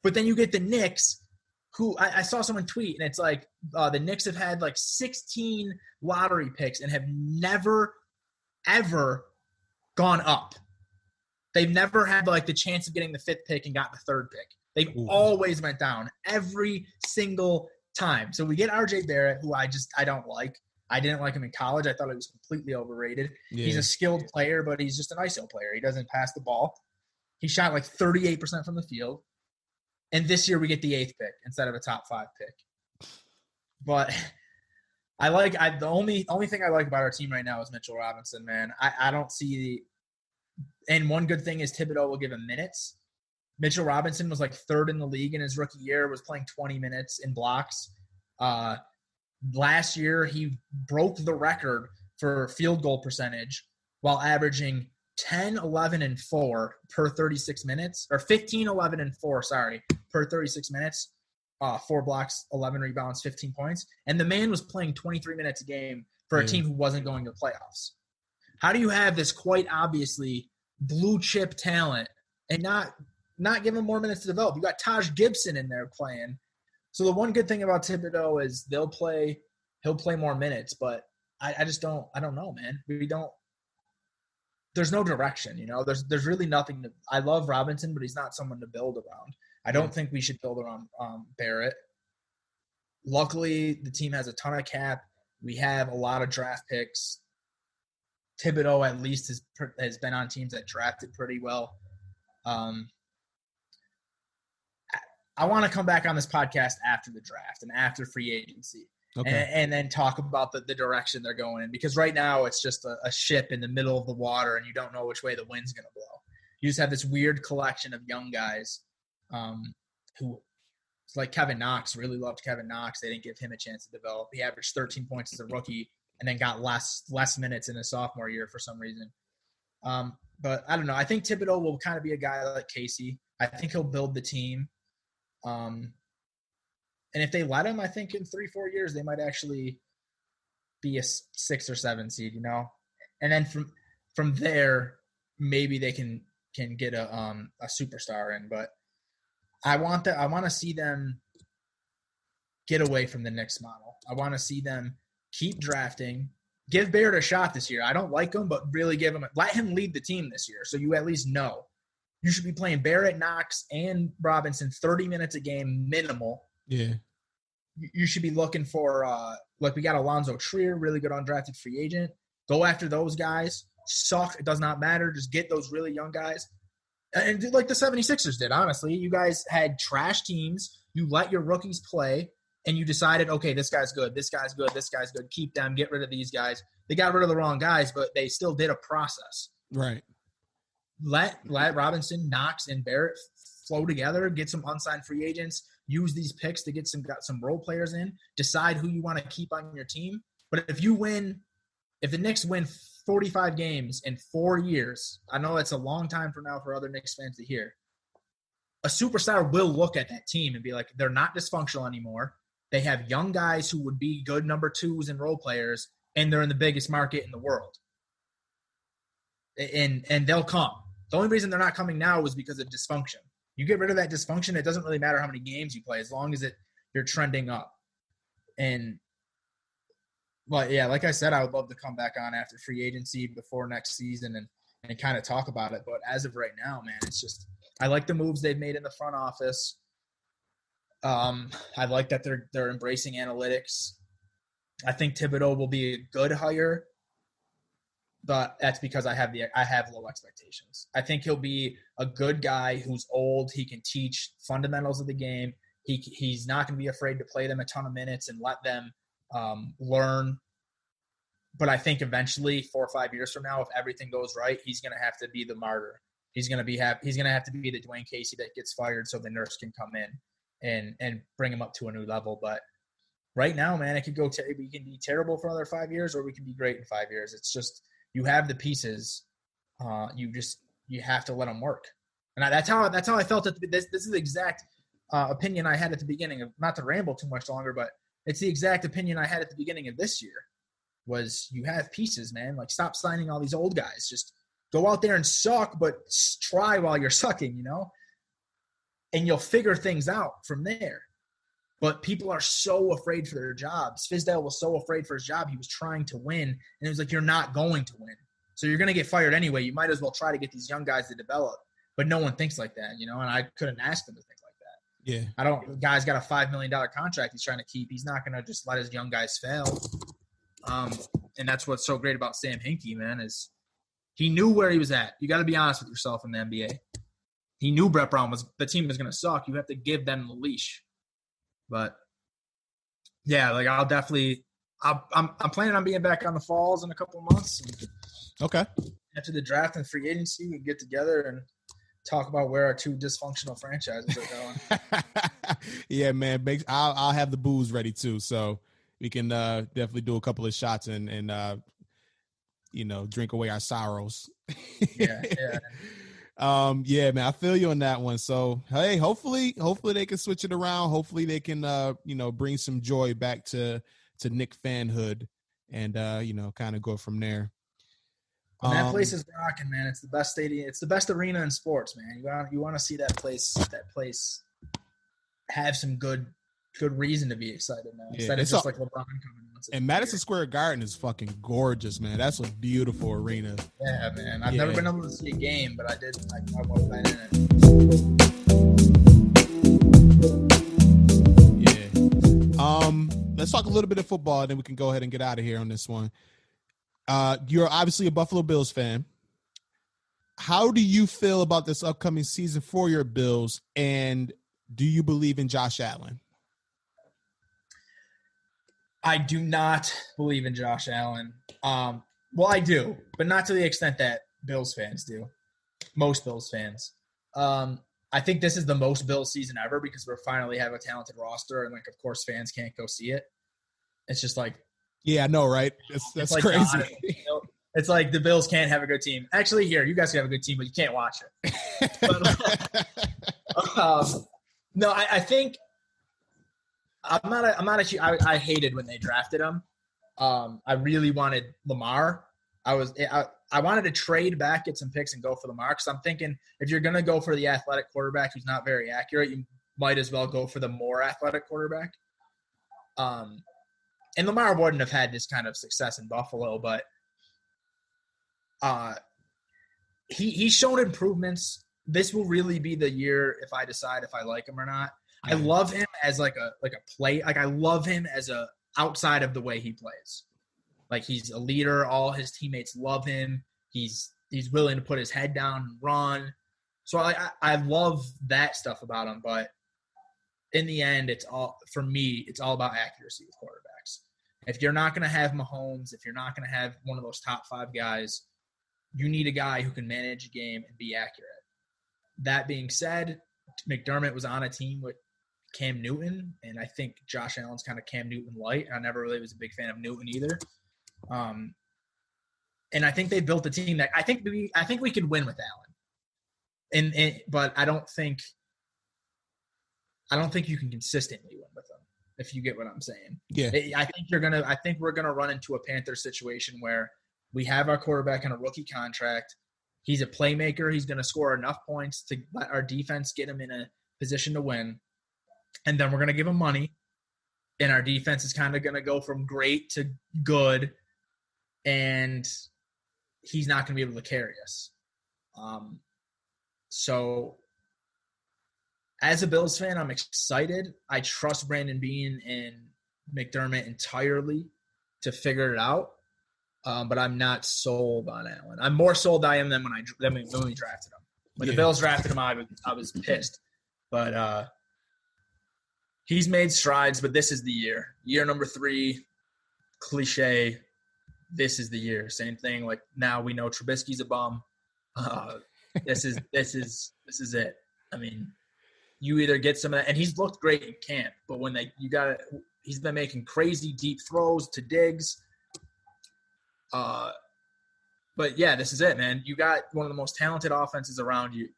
But then you get the Knicks, who I saw someone tweet, and it's like the Knicks have had like 16 lottery picks and have never, ever gone up. They've never had like the chance of getting the 5th pick and got the 3rd pick. They've always went down every single time. So we get RJ Barrett, who I don't like. I didn't like him in college. I thought he was completely overrated. Yeah. He's a skilled player, but he's just an ISO player. He doesn't pass the ball. He shot like 38% from the field. And this year we get the 8th pick instead of a top 5 pick. But the only thing I like about our team right now is Mitchell Robinson, man. I don't see and one good thing is Thibodeau will give him minutes. Mitchell Robinson was like 3rd in the league in his rookie year, was playing 20 minutes in blocks. Last year, he broke the record for field goal percentage while averaging 10, 11, and 4 per 36 minutes, or 15, 11, and 4, per 36 minutes, 4 blocks, 11 rebounds, 15 points. And the man was playing 23 minutes a game for a team who wasn't going to playoffs. How do you have this quite obviously blue chip talent and not give him more minutes to develop? You got Taj Gibson in there playing. So the one good thing about Thibodeau is he'll play more minutes, but I don't know, man. There's no direction, there's really nothing I love Robinson, but he's not someone to build around. I don't think we should build around Barrett. Luckily, the team has a ton of cap. We have a lot of draft picks. Thibodeau at least has been on teams that drafted pretty well. I want to come back on this podcast after the draft and after free agency, and then talk about the direction they're going in. Because right now it's just a ship in the middle of the water, and you don't know which way the wind's going to blow. You just have this weird collection of young guys who, like Kevin Knox, really loved Kevin Knox. They didn't give him a chance to develop. He averaged 13 points as a rookie and then got less minutes in his sophomore year for some reason. But I don't know. I think Thibodeau will kind of be a guy like Casey. I think he'll build the team. And if they let him, I think in 3-4 years they might actually be a 6 or 7 seed, And then from there, maybe they can get a superstar in. But I want to see them get away from the Knicks model. I want to see them keep drafting. Give Barrett a shot this year. I don't like him, but really let him lead the team this year, so you at least know. You should be playing Barrett, Knox, and Robinson 30 minutes a game minimal. Yeah. You should be looking for we got Alonzo Trier, really good undrafted free agent. Go after those guys. Suck. It does not matter. Just get those really young guys. And do like the 76ers did, honestly. You guys had trash teams. You let your rookies play, and you decided, okay, this guy's good, this guy's good, this guy's good. Keep them. Get rid of these guys. They got rid of the wrong guys, but they still did a process. Right. Let Robinson, Knox, and Barrett flow together, get some unsigned free agents, use these picks to get some role players in, decide who you want to keep on your team. But if the Knicks win 45 games in 4 years, I know that's a long time from now for other Knicks fans to hear, a superstar will look at that team and be like, they're not dysfunctional anymore. They have young guys who would be good number 2s and role players, and they're in the biggest market in the world. And they'll come. The only reason they're not coming now is because of dysfunction. You get rid of that dysfunction, it doesn't really matter how many games you play as long as you're trending up. And, well, yeah, like I said, I would love to come back on after free agency before next season and kind of talk about it. But as of right now, man, it's just I like the moves they've made in the front office. I like that they're embracing analytics. I think Thibodeau will be a good hire. But that's because I have low expectations. I think he'll be a good guy who's old. He can teach fundamentals of the game. He's not going to be afraid to play them a ton of minutes and let them learn. But I think eventually, 4 or 5 years from now, if everything goes right, he's going to have to be the martyr. He's going to have to be the Dwayne Casey that gets fired so the nurse can come in and bring him up to a new level. But right now, man, it could go. We can be terrible for another 5 years, or we can be great in 5 years. It's just. You have the pieces. You have to let them work, and that's how I felt at this is the exact opinion I had at the beginning of. Not to ramble too much longer, but it's the exact opinion I had at the beginning of this year. Was you have pieces, man. Like stop signing all these old guys. Just go out there and suck, but try while you're sucking. and you'll figure things out from there. But people are so afraid for their jobs. Fizdale was so afraid for his job. He was trying to win, and it was like, you're not going to win. So you're going to get fired anyway. You might as well try to get these young guys to develop. But no one thinks like that, and I couldn't ask them to think like that. Yeah. The guy's got a $5 million contract he's trying to keep. He's not going to just let his young guys fail. And that's what's so great about Sam Hinkie, man, is he knew where he was at. You got to be honest with yourself in the NBA. He knew Brett Brown the team was going to suck. You have to give them the leash. But yeah, like I'm planning on being back on the Falls in a couple of months. Okay. After the draft and free agency, we can get together and talk about where our two dysfunctional franchises are going. Yeah, man. I'll have the booze ready too, so we can definitely do a couple of shots and drink away our sorrows. Yeah. Yeah, man, I feel you on that one. So, hey, hopefully they can switch it around. Hopefully they can, bring some joy back to Knick fanhood and, kind of go from there. And that place is rocking, man. It's the best stadium. It's the best arena in sports, man. You want to see that place have some good reason to be excited now. Instead of just like LeBron coming. And Madison Square Garden is fucking gorgeous, man. That's a beautiful arena. Yeah, man. I've never been able to see a game, but I did. I walked right in it. Yeah. Let's talk a little bit of football, then we can go ahead and get out of here on this one. You're obviously a Buffalo Bills fan. How do you feel about this upcoming season for your Bills, and do you believe in Josh Allen? I do not believe in Josh Allen. Well, I do, but not to the extent that Bills fans do. Most Bills fans. I think this is the most Bills season ever because we finally have a talented roster, and of course, fans can't go see it. It's just like, yeah, I know, right? That's like crazy. It's like the Bills can't have a good team. Actually, here, you guys can have a good team, but you can't watch it. No, I think. I hated when they drafted him. I really wanted Lamar. I wanted to trade back, get some picks, and go for Lamar because I'm thinking if you're going to go for the athletic quarterback who's not very accurate, you might as well go for the more athletic quarterback. And Lamar wouldn't have had this kind of success in Buffalo, but he's shown improvements. This will really be the year if I decide if I like him or not. I love him as like a play. Like I love him as a outside of the way he plays. Like he's a leader. All his teammates love him. He's willing to put his head down and run. So I love that stuff about him. But in the end, it's all about accuracy with quarterbacks. If you're not going to have Mahomes, if you're not going to have one of those top 5 guys, you need a guy who can manage a game and be accurate. That being said, McDermott was on a team with Cam Newton, and I think Josh Allen's kind of Cam Newton light. I never really was a big fan of Newton either. And I think they built a team that I think we could win with Allen. But I don't think you can consistently win with them, if you get what I'm saying. Yeah. I think we're gonna run into a Panthers situation where we have our quarterback on a rookie contract. He's a playmaker. He's going to score enough points to let our defense get him in a position to win. And then we're going to give him money. And our defense is kind of going to go from great to good. And he's not going to be able to carry us. So as a Bills fan, I'm excited. I trust Brandon Beane and McDermott entirely to figure it out. But I'm not sold on Allen. I'm more sold I am than when we drafted him. When the Bills drafted him, I was pissed. But he's made strides, but this is the year. Year number 3, cliche, this is the year. Same thing, like now we know Trubisky's a bum. This is it. I mean, you either get some of that, and he's looked great in camp, but when he's been making crazy deep throws to Diggs. But yeah, this is it, man. You got one of the most talented offenses around you.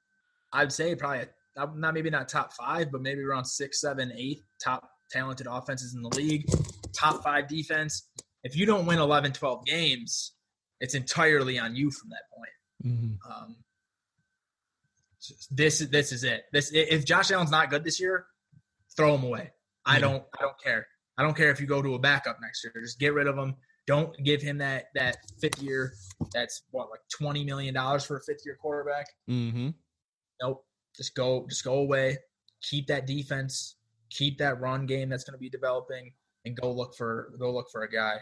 I'd say probably maybe not top 5, but maybe around 6, 7, 8 top talented offenses in the league. Top 5 defense. If you don't win 11, 12 games, it's entirely on you from that point. Mm-hmm. this is it. If Josh Allen's not good this year, throw him away. I don't care. I don't care if you go to a backup next year. Just get rid of him. Don't give him that fifth year. That's like $20 million for a fifth year quarterback. Mm-hmm. Nope. Just go away. Keep that defense. Keep that run game that's going to be developing, and go look for a guy.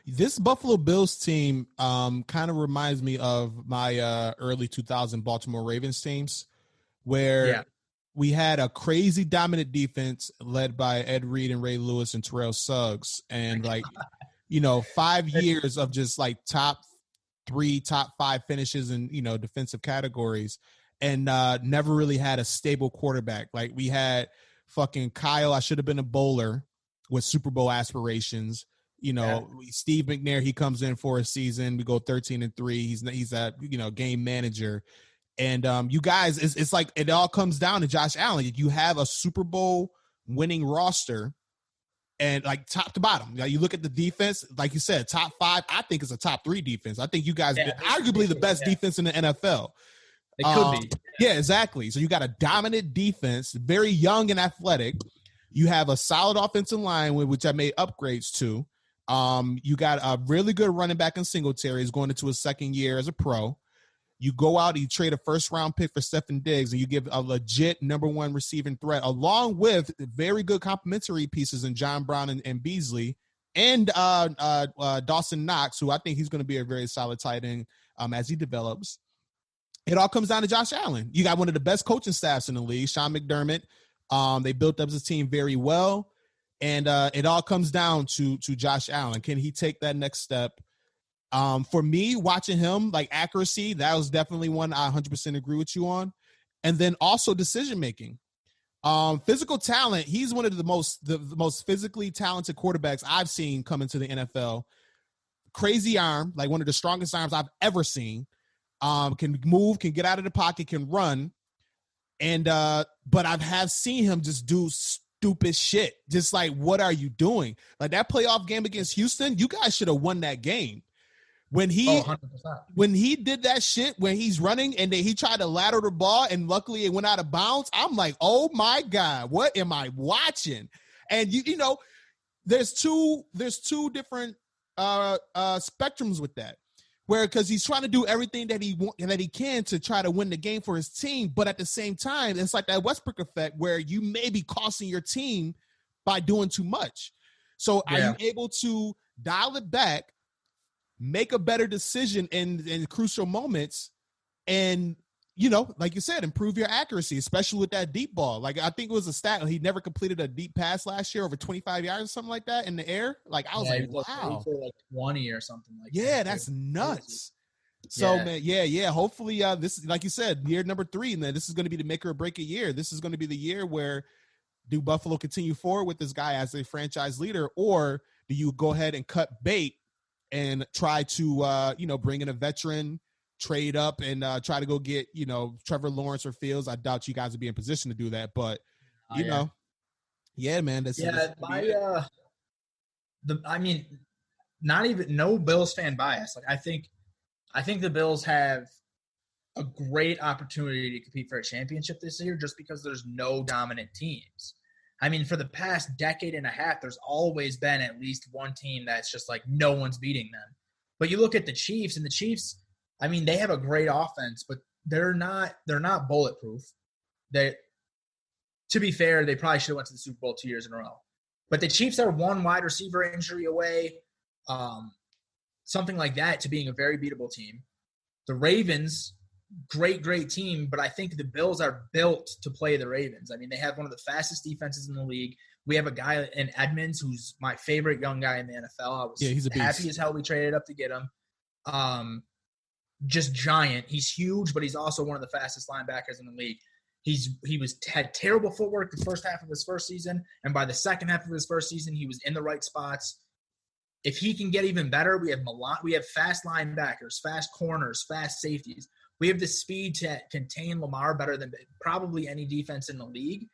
This Buffalo Bills team kind of reminds me of my early 2000 Baltimore Ravens teams, where we had a crazy dominant defense led by Ed Reed and Ray Lewis and Terrell Suggs. And 5 years of just like top 3, top 5 finishes in, defensive categories, and never really had a stable quarterback. Like we had fucking Kyle, I should have been a bowler with Super Bowl aspirations. Steve McNair, he comes in for a season. We go 13-3. He's a game manager. And you guys, it's like it all comes down to Josh Allen. You have a Super Bowl winning roster, and like top to bottom. You look at the defense, like you said, top 5. I think it's a top 3 defense. I think you guys arguably the best defense in the NFL. It could be. Yeah, exactly. So you got a dominant defense, very young and athletic. You have a solid offensive line, which I made upgrades to. You got a really good running back in Singletary. He's going into his second year as a pro. You go out, you trade a first-round pick for Stefon Diggs, and you give a legit number 1 receiving threat, along with very good complementary pieces in John Brown and Beasley, and Dawson Knox, who I think he's going to be a very solid tight end as he develops. It all comes down to Josh Allen. You got one of the best coaching staffs in the league, Sean McDermott. They built up his team very well. And it all comes down to Josh Allen. Can he take that next step? For me, watching him, like accuracy, that was definitely one I 100% agree with you on. And then also decision-making. Physical talent, he's one of the most physically talented quarterbacks I've seen come into the NFL. Crazy arm, like one of the strongest arms I've ever seen. Can move, can get out of the pocket, can run. And but I have seen him just do stupid shit. Just like, what are you doing? Like that playoff game against Houston, you guys should have won that game. When he did that shit, when he's running and he tried to lateral the ball and luckily it went out of bounds, I'm like, oh my God, what am I watching? And there's two different spectrums with that. Where because he's trying to do everything that he can to try to win the game for his team, but at the same time, it's like that Westbrook effect where you may be costing your team by doing too much. So are you able to dial it back, make a better decision in crucial moments, and like you said, improve your accuracy, especially with that deep ball. Like I think it was a stat he never completed a deep pass last year over 25 yards or something like that in the air. Like I was like, wow, for like 20 or something like that. Yeah, that's nuts. So man, hopefully this is, like you said, year number 3, and then this is going to be the make or break a year. This is going to be the year where do Buffalo continue forward with this guy as a franchise leader, or do you go ahead and cut bait and try to bring in a veteran, trade up, and try to go get Trevor Lawrence or Fields? I doubt you guys would be in position to do that, but man. No Bills fan bias. Like I think the Bills have a great opportunity to compete for a championship this year, just because there's no dominant teams. I mean, for the past decade and a half, there's always been at least one team that's just like no one's beating them. But you look at the Chiefs, and the Chiefs, I mean, they have a great offense, but they're not bulletproof. To be fair, they probably should have went to the Super Bowl 2 years in a row. But the Chiefs are one wide receiver injury away, something like that, to being a very beatable team. The Ravens, great team, but I think the Bills are built to play the Ravens. I mean, they have one of the fastest defenses in the league. We have a guy in Edmonds who's my favorite young guy in the NFL. He's a beast. Happy as hell we traded up to get him. Just giant. He's huge, but he's also one of the fastest linebackers in the league. He had terrible footwork the first half of his first season, and by the second half of his first season, he was in the right spots. If he can get even better, we have fast linebackers, fast corners, fast safeties. We have the speed to contain Lamar better than probably any defense in the league.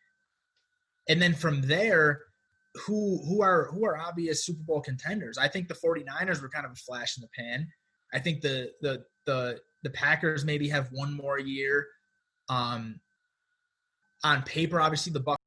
And then from there, who are obvious Super Bowl contenders? I think the 49ers were kind of a flash in the pan. I think the Packers maybe have one more year. On paper, obviously the Bucks